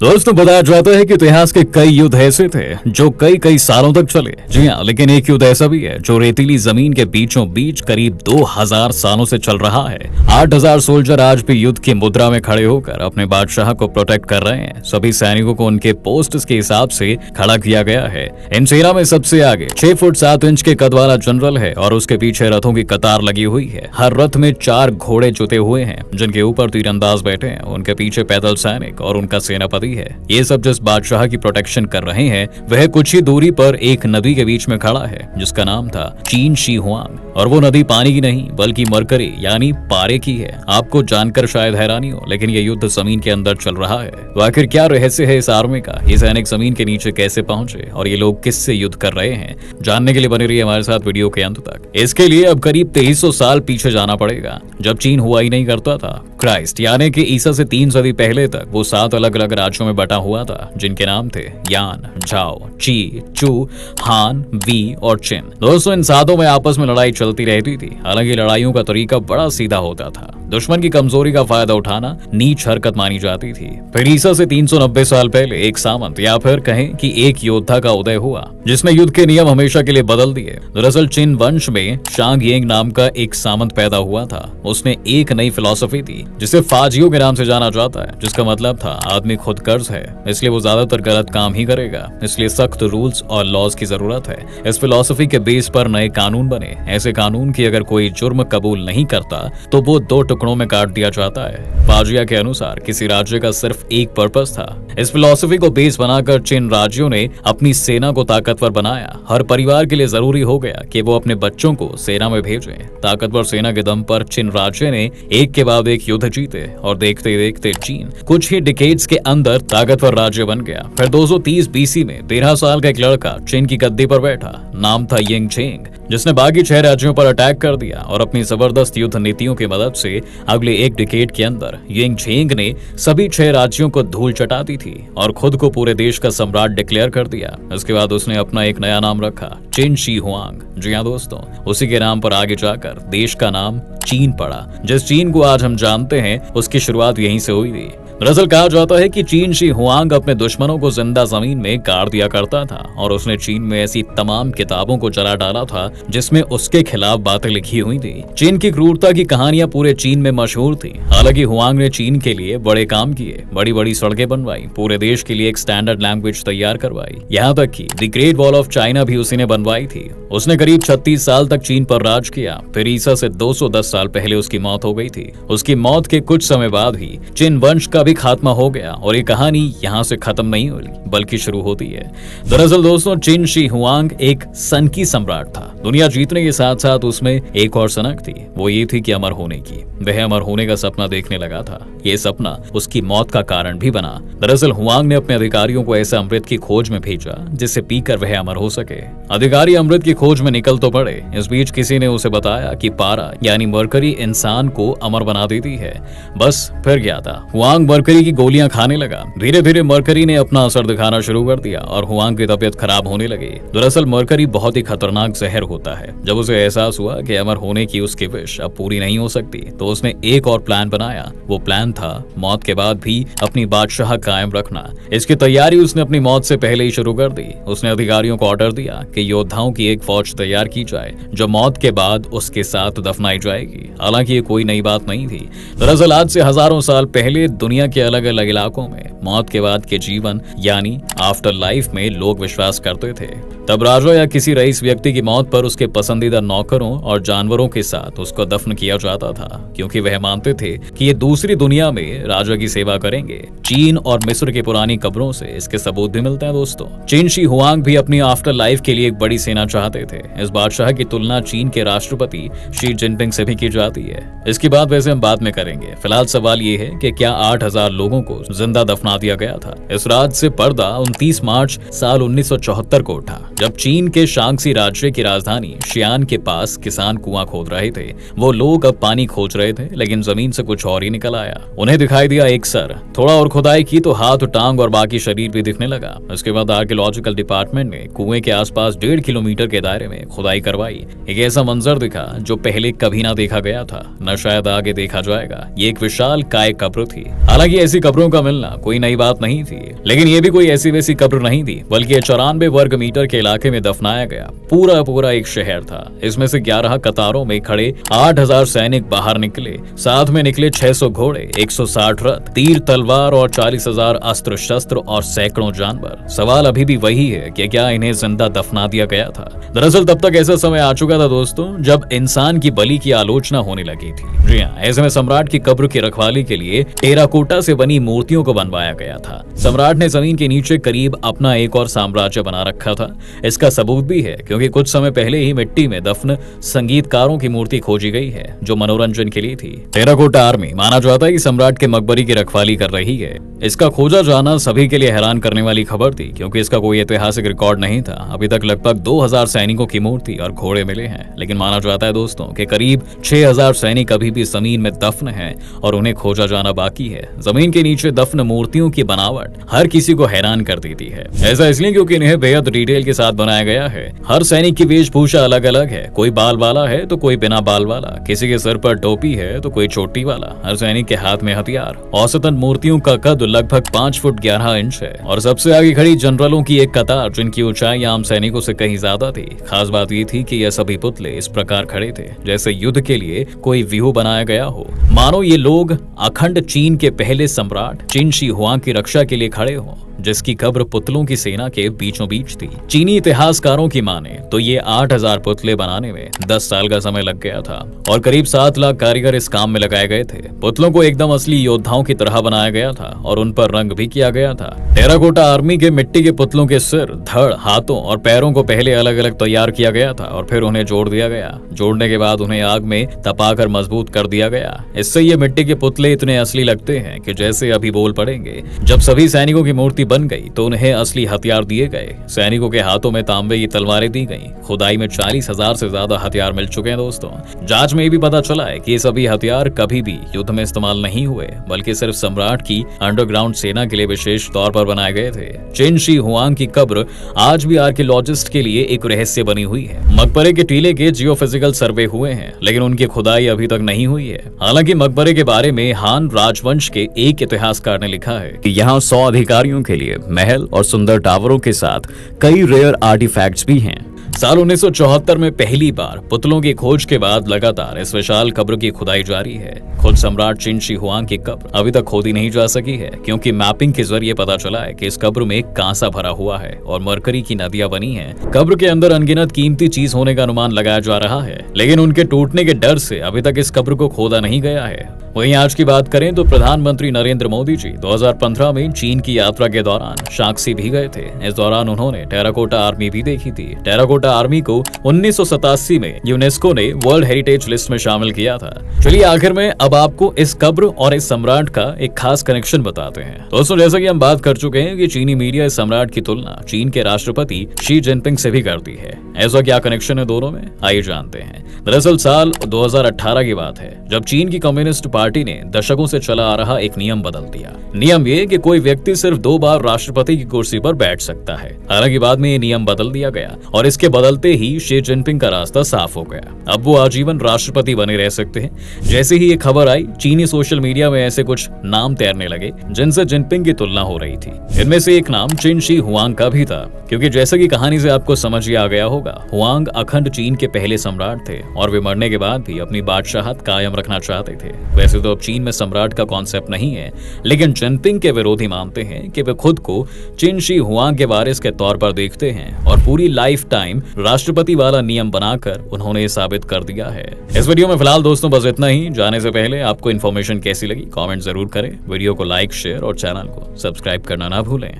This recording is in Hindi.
दोस्तों, बताया जाता है कि इतिहास के कई युद्ध ऐसे थे जो कई कई सालों तक चले। जी हाँ, लेकिन एक युद्ध ऐसा भी है जो रेतीली जमीन के बीचों बीच करीब 2000 सालों से चल रहा है। 8000 सोल्जर आज भी युद्ध की मुद्रा में खड़े होकर अपने बादशाह को प्रोटेक्ट कर रहे हैं। सभी सैनिकों को उनके पोस्ट के हिसाब से खड़ा किया गया है। इन सेना में सबसे आगे 6 फुट 7 इंच के कद वाला जनरल है और उसके पीछे रथों की कतार लगी हुई है। हर रथ में 4 घोड़े जुते हुए हैं जिनके ऊपर तीरंदाज बैठे हैं। उनके पीछे पैदल सैनिक और उनका सेनापति है। ये सब जिस बादशाह की प्रोटेक्शन कर रहे हैं वह कुछ ही दूरी पर एक नदी के बीच में खड़ा है जिसका नाम था चीन शी हुआंग। और वो नदी पानी की नहीं बल्कि मरकरी यानी पारे की है। आपको जानकर शायद हैरानी हो, लेकिन ये युद्ध जमीन के अंदर चल रहा है। तो आखिर क्या रहस्य है इस आर्मी का? ये सैनिक जमीन के नीचे कैसे पहुंचे और ये लोग किससे युद्ध कर रहे हैं? जानने के लिए बने रहिए हमारे साथ वीडियो के अंत तक। इसके लिए अब करीब 2300 साल पीछे जाना पड़ेगा, जब चीन हुआ ही नहीं करता था। क्राइस्ट यानी कि ईसा से 3 सदी पहले तक वो 7 अलग अलग राज्यों में बटा हुआ था जिनके नाम थे यान, झाओ, ची, चू, हान, वी और चिन। दोस्तों, इन सातों में आपस में लड़ाई चलती रहती थी। हालांकि लड़ाइयों का तरीका बड़ा सीधा होता था। दुश्मन की कमजोरी का फायदा उठाना नीच हरकत मानी जाती थी। फिर ईसा से 390 साल पहले एक सामंत या फिर कहें कि एक योद्धा का उदय हुआ जिसने युद्ध के नियम हमेशा के लिए बदल दिए। दरअसल चिन वंश में शांग येंग नाम का एक सामंत पैदा हुआ था। उसने एक नई फिलॉसफी दी जिसे फाजियो के नाम से जाना जाता है, जिसका मतलब था आदमी खुद कर्ज है इसलिए वो ज्यादातर गलत काम ही करेगा, इसलिए सख्त रूल्स और लॉज की जरूरत है। इस फिलॉसफी के बेस पर नए कानून बने। ऐसे कानून की अगर कोई जुर्म कबूल नहीं करता तो वो 2 टुकड़ों में काट दिया जाता है। फाजिया के अनुसार किसी राज्य का सिर्फ एक पर्पस था। इस फिलॉसफी को बेस बनाकर चिन राज्यों ने अपनी सेना को ताकतवर बनाया। हर परिवार के लिए जरूरी हो गया कि वो अपने बच्चों को सेना में भेजें। ताकतवर सेना के दम पर चिन राज्य ने एक के बाद एक युद्ध जीते और देखते देखते चीन कुछ ही डिकेड्स के अंदर ताकतवर राज्य बन गया। फिर 230 बीसी में 13 साल का एक लड़का चीन की गद्दी पर बैठा। नाम था यिंग चेंग, जिसने बाकी 6 राज्यों पर अटैक कर दिया और अपनी जबरदस्त युद्ध नीतियों की मदद से अगले एक डिकेड के अंदर यिंग चेंग ने सभी 6 राज्यों को धूल चटा दी थी और खुद को पूरे देश का सम्राट डिक्लेयर कर दिया। इसके बाद उसने अपना एक नया नाम रखा, चीन शी हुआंग। जी हाँ दोस्तों, उसी के नाम पर आगे जाकर देश का नाम चीन पड़ा। जिस चीन को आज हम जानते हैं उसकी शुरुआत यहीं से हुई थी। दरअसल कहा जाता है कि चीन शी हुआंग अपने दुश्मनों को जिंदा जमीन में गाड़ दिया करता था और उसने चीन में ऐसी तमाम किताबों को जला डाला था जिसमें उसके खिलाफ बातें लिखी हुई थी। चीन की क्रूरता की कहानियां पूरे चीन में मशहूर थी। हालांकि हुआंग ने चीन के लिए बड़े काम किए, बड़ी बड़ी सड़कें बनवाई, पूरे देश के लिए एक स्टैंडर्ड लैंग्वेज तैयार करवाई। यहाँ तक कि the great wall of China भी उसी ने बनवाई थी। उसने करीब 36 साल तक चीन पर राज किया। फिर ईसा से 210 साल पहले उसकी मौत हो गई थी। उसकी मौत के कुछ समय बाद ही चिन वंश का भी खात्मा हो गया और ये कहानी यहाँ से खत्म नहीं हुई बल्कि शुरू होती है। दरअसल दोस्तों, चिन शी हुआंग एक सन की सम्राट था। दुनिया जीतने के साथ साथ उसमें एक और सनक थी, वो ये थी कि अमर होने की। वह अमर होने का सपना देखने लगा था। ये सपना उसकी मौत का कारण भी बना। दरअसल हुआंग ने अपने अधिकारियों को ऐसे अमृत की खोज में भेजा जिससे पीकर वह अमर हो सके। अधिकारी अमृत की खोज में निकल तो पड़े। इस बीच किसी ने उसे बताया कि पारा यानी मरकरी इंसान को अमर बना देती है। बस फिर गया था। हुआंग मरकरी की गोलियां खाने लगा। धीरे धीरे मरकरी ने अपना असर दिखाना शुरू कर दिया और हुआंग की तबीयत खराब होने लगी। दरअसल मरकरी बहुत ही खतरनाक जहर होता है। जब उसे एहसास हुआ कि अमर होने की उसकी विश अब पूरी नहीं हो सकती तो उसने एक और प्लान बनाया। वो प्लान था मौत के बाद भी अपनी बादशाह कायम रखना। इसकी तैयारी उसने अपनी मौत से पहले ही शुरू कर दी। उसने अधिकारियों को ऑर्डर दिया कि योद्धाओं की एक फौज तैयार की जाए जो मौत के बाद उसके साथ दफनाई जाएगी। हालांकि ये कोई नई बात नहीं थी। दरअसल आज से हजारों साल पहले दुनिया के अलग अलग इलाकों में मौत के बाद के जीवन यानी आफ्टर लाइफ में लोग विश्वास करते थे। तब राजा या किसी रईस व्यक्ति की मौत पर उसके पसंदीदा नौकरों और जानवरों के साथ उसको दफन किया जाता था, क्योंकि वह मानते थे कि ये दूसरी दुनिया में राजा की सेवा करेंगे। चीन और मिस्र की पुरानी कब्रों से इसके सबूत भी मिलते हैं दोस्तों। चीन शी हुआंग भी अपनी आफ्टर लाइफ के लिए एक बड़ी सेना चाहते थे। इस बादशाह की तुलना चीन के राष्ट्रपति शी जिनपिंग से भी की जाती है। इसकी बात वैसे हम बाद में करेंगे। फिलहाल सवाल ये है कि क्या 8000 लोगों को जिंदा दफना दिया गया था? इस राज से पर्दा 29 मार्च साल 1974 को उठा। जब चीन के शांगसी राज्य की राजधानी शियान के पास किसान कुआं खोद रहे थे। वो लोग अब पानी खोज रहे थे, लेकिन जमीन से कुछ और ही निकल आया। उन्हें दिखाई दिया एक सर। थोड़ा और खुदाई की तो हाथ, टांग और बाकी शरीर भी दिखने लगा। उसके बाद आर्कियोलॉजिकल डिपार्टमेंट ने कुएं के आसपास 1.5 किलोमीटर के दायरे में खुदाई करवाई। एक ऐसा मंजर दिखा जो पहले कभी ना देखा गया था, न शायद आगे देखा जाएगा। ये एक विशाल काय कब्र थी। हालांकि ऐसी कब्रों का मिलना कोई नई बात नहीं थी, लेकिन ये भी कोई ऐसी वैसी कब्र नहीं थी, बल्कि 94 वर्ग मीटर के इलाके में दफनाया गया पूरा एक शहर था। इसमें से 11 कतारों में खड़े 8000 सैनिक बाहर निकले। साथ में निकले 600 घोड़े, 160 रथ, तीर तलवार और 40,000 अस्त्र शस्त्र और सैकड़ों जानवर। सवाल अभी भी वही है कि क्या इन्हें जिंदा दफना दिया गया था? दरअसल तब तक ऐसा समय आ चुका था दोस्तों, जब इंसान की बलि की आलोचना होने लगी थी। जी हाँ, ऐसे में सम्राट की कब्र की रखवाली के लिए टेराकोटा से बनी मूर्तियों को बनवाया गया था। सम्राट ने जमीन के नीचे करीब अपना एक और साम्राज्य बना रखा था। इसका सबूत भी है क्योंकि कुछ समय पहले ही मिट्टी में दफन संगीतकारों की मूर्ति खोजी गई है, जो मनोरंजन के लिए थी। टेराकोटा आर्मी माना जाता है कि सम्राट के मकबरे की रखवाली कर रही है। इसका खोजा जाना सभी के लिए हैरान करने वाली खबर थी, क्योंकि इसका कोई ऐतिहासिक रिकॉर्ड नहीं था। अभी तक लगभग 2000 सैनिकों की मूर्ति और घोड़े मिले हैं, लेकिन माना जाता है दोस्तों कि करीब 6000 सैनिक अभी भी जमीन में दफन हैं और उन्हें खोजा जाना बाकी है। जमीन के नीचे दफन मूर्तियों की बनावट हर किसी को हैरान कर देती है। ऐसा इसलिए क्योंकि इन्हें बेहद डिटेल के साथ बनाया गया है। हर सैनिक की वेशभूषा अलग अलग है। कोई बाल वाला है तो कोई बिना बाल वाला, किसी के सर पर टोपी है तो कोई चोटी वाला। हर सैनिक के हाथ में हथियार। औसतन मूर्तियों का कद लगभग 5 फुट 11 इंच है और सबसे आगे खड़ी जनरलों की एक कतार, जिनकी ऊंचाई आम सैनिकों से कहीं ज्यादा थी। खास बात ये थी कि यह सभी पुतले इस प्रकार खड़े थे जैसे युद्ध के लिए कोई व्यूह बनाया गया हो। मानो ये लोग अखंड चीन के पहले सम्राट चिन शी हुआंग की रक्षा के लिए खड़े हों, जिसकी कब्र पुतलों की सेना के बीचों बीच थी। चीनी इतिहासकारों की माने तो ये 8000 पुतले बनाने में 10 साल का समय लग गया था और करीब 7 लाख कारीगर इस काम में लगाए गए थे। पुतलों को एकदम असली योद्धाओं की तरह बनाया गया था और उन पर रंग भी किया गया था। टेराकोटा आर्मी के मिट्टी के पुतलों के सिर, धड़, हाथों और पैरों को पहले अलग अलग तैयार किया गया था और फिर उन्हें जोड़ दिया गया। जोड़ने के बाद उन्हें आग में तपाकर मजबूत कर दिया गया। इससे ये मिट्टी के पुतले इतने असली लगते हैं कि जैसे अभी बोल पड़ेंगे। जब सभी सैनिकों की मूर्ति बन गई तो उन्हें असली हथियार दिए गए। सैनिकों के हाथों में तांबे की तलवारें दी गईं। खुदाई में 40,000 से ज्यादा हथियार मिल चुके हैं दोस्तों। जांच में ये भी पता चला है कि ये सभी हथियार कभी भी युद्ध में इस्तेमाल नहीं हुए, बल्कि सिर्फ सम्राट की अंडरग्राउंड सेना के लिए विशेष तौर पर बनाए गए थे। चिन शी हुआंग की कब्र आज भी आर्कियोलॉजिस्ट के लिए एक रहस्य बनी हुई है। मकबरे के टीले के जियोफिजिकल सर्वे हुए हैं, लेकिन उनकी खुदाई अभी तक नहीं हुई है। हालांकि मकबरे के बारे में हान राजवंश के एक इतिहासकार ने लिखा है कि यहाँ 100 अधिकारियों के लिए महल और सुंदर टावरों के साथ कई रेयर आर्टिफैक्ट्स भी हैं। साल 1974 में पहली बार पुतलों की खोज के बाद लगातार इस विशाल कब्र की खुदाई जारी है। खुद सम्राट चिन शी हुआंग की कब्र अभी तक खोदी नहीं जा सकी है, क्योंकि मैपिंग के जरिए पता चला है कि इस कब्र में कांसा भरा हुआ है और मरकरी की नदियां बनी हैं। कब्र के अंदर अनगिनत कीमती चीज होने का अनुमान लगाया जा रहा है, लेकिन उनके टूटने के डर से अभी तक इस कब्र को खोदा नहीं गया है। वहीं आज की बात करें तो प्रधानमंत्री नरेंद्र मोदी जी 2015 में चीन की यात्रा के दौरान शांगसी भी गए थे। इस दौरान उन्होंने टेराकोटा आर्मी भी देखी थी। टेराकोटा आर्मी को 1987 में यूनेस्को ने वर्ल्ड हेरिटेज लिस्ट में शामिल किया था। चलिए आखिर में अब आपको इस कब्र और इस सम्राट का एक खास कनेक्शन बताते हैं। दोस्तों, जैसा कि हम बात कर चुके हैं कि चीनी मीडिया इस सम्राट की तुलना चीन के राष्ट्रपति शी जिनपिंग से भी करती है। ऐसा क्या कनेक्शन है दोनों में, आइए जानते हैं। दरअसल साल 2018 की बात है, जब चीन की कम्युनिस्ट पार्टी ने दशकों से चला आ रहा एक नियम बदल दिया। नियम ये कि कोई व्यक्ति सिर्फ 2 बार राष्ट्रपति की कुर्सी पर बैठ सकता है। हालांकि बाद में ये नियम बदल दिया गया और इसके बदलते ही शी जिनपिंग का रास्ता साफ हो गया। अब वो आजीवन राष्ट्रपति बने रह सकते हैं। जैसे ही ये खबर आई, चीनी सोशल मीडिया में ऐसे कुछ नाम तैरने लगे जिनसे जिनपिंग की तुलना हो रही थी। इनमें से एक नाम चिन शी हुआंग का भी था, क्योंकि जैसे कि कहानी से आपको समझ ही आ गया होगा, हुआंग अखंड चीन के पहले सम्राट थे और वे मरने के बाद भी अपनी बादशाहत कायम रखना चाहते थे। वैसे तो अब चीन में सम्राट का कॉन्सेप्ट नहीं है, लेकिन जिनपिंग के विरोधी मानते हैं कि वे खुद को चिन शी हुआंग के वारिस के तौर पर देखते हैं और पूरी लाइफ टाइम राष्ट्रपति वाला नियम बनाकर उन्होंने साबित कर दिया है। इस वीडियो में फिलहाल दोस्तों बस इतना ही। जाने से पहले आपको इन्फॉर्मेशन कैसी लगी कमेंट जरूर करें। वीडियो को लाइक, शेयर और चैनल को सब्सक्राइब करना ना भूलें।